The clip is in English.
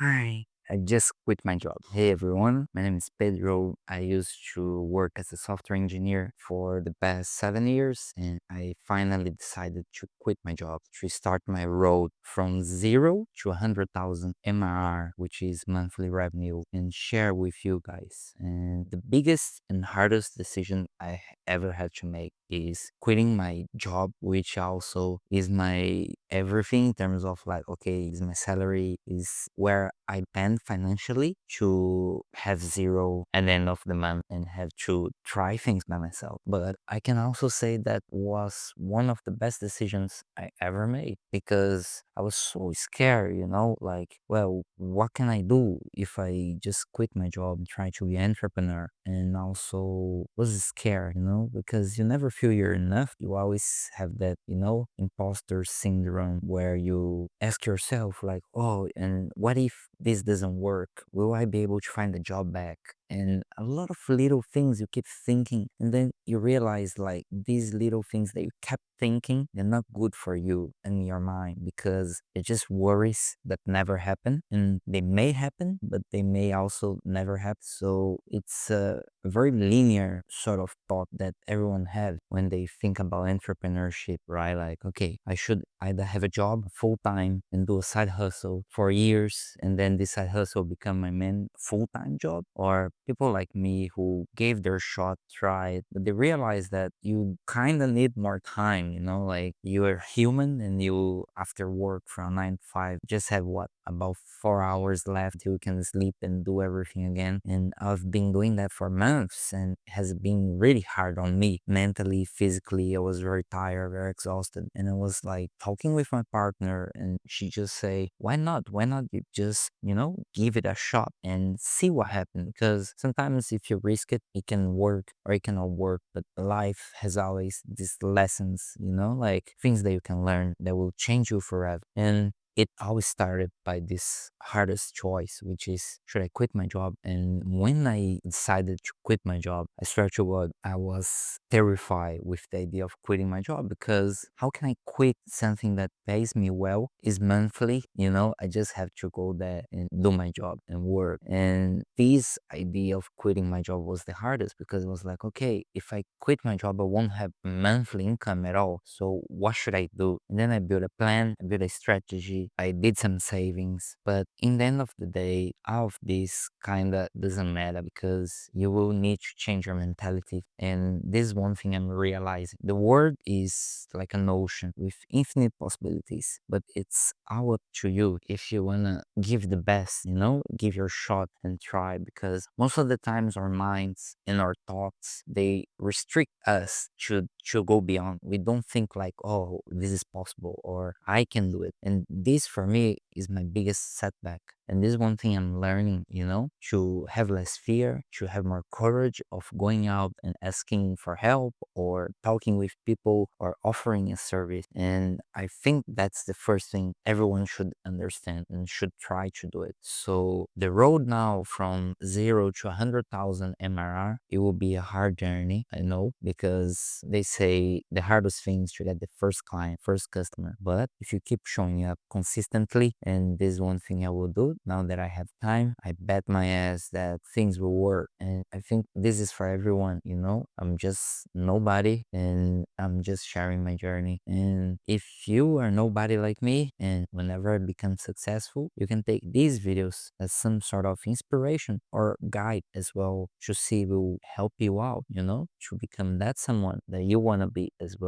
Hi, I just quit my job. Hey everyone, my name is Pedro. I used to work as a software engineer for the past 7 years, and I finally decided to quit my job to start my road from zero to 100,000 MRR, which is monthly revenue, and share with you guys. And the biggest and hardest decision I ever had to make is quitting my job, which also is my everything in terms of like, okay, is my salary, is where I depend financially to have zero at the end of the month and have to try things by myself. But I can also say that was one of the best decisions I ever made because I was so scared, like, well, what can I do if I just quit my job and try to be an entrepreneur? And also was scared, because you never feel you're enough. You always have that, imposter syndrome where you ask yourself, like, oh, and what if this doesn't work? Will I be able to find a job back? And a lot of little things you keep thinking, and then you realize like these little things that you kept thinking, they're not good for you and your mind because it just worries that never happen, and they may happen, but they may also never happen. So it's a very linear sort of thought that everyone has when they think about entrepreneurship, right? Like, okay, I should either have a job full time and do a side hustle for years, and then this side hustle become my main full time job, or people like me who gave their shot, tried, but they realized that you kind of need more time, like you're human and you, after work from 9 to 5, just have what, about 4 hours left. You can sleep and do everything again. And I've been doing that for months and it has been really hard on me mentally, physically. I was very tired, very exhausted. And I was like talking with my partner and she just say, why not? Why not you just, give it a shot and see what happens? Because sometimes if you risk it, it can work or it cannot work. But life has always these lessons, like things that you can learn that will change you forever. And it always started by this hardest choice, which is, should I quit my job? And when I decided to quit my job, I swear to God, I was terrified with the idea of quitting my job because how can I quit something that pays me well, is monthly? I just have to go there and do my job and work. And this idea of quitting my job was the hardest because it was like, okay, if I quit my job, I won't have monthly income at all. So what should I do? And then I built a plan, I built a strategy, I did some savings. But in the end of the day, all of this kind of doesn't matter because you will need to change your mentality. And this is one thing I'm realizing. The world is like an ocean with infinite possibilities, but it's all up to you if you want to give the best, give your shot and try, because most of the times our minds and our thoughts, they restrict us to go beyond. We don't think like, oh, this is possible or I can do it. And this for me is my biggest setback. And this is one thing I'm learning, to have less fear, to have more courage of going out and asking for help or talking with people or offering a service. And I think that's the first thing everyone should understand and should try to do it. So the road now from zero to 100,000 MRR, it will be a hard journey, I know, because they say the hardest thing is to get the first client, first customer. But if you keep showing up consistently, and this is one thing I will do now that I have time, I bet my ass that things will work. And I think this is for everyone, I'm just nobody and I'm just sharing my journey. And if you are nobody like me, and whenever I become successful, you can take these videos as some sort of inspiration or guide as well to see if it will help you out, to become that someone that you want to be as well.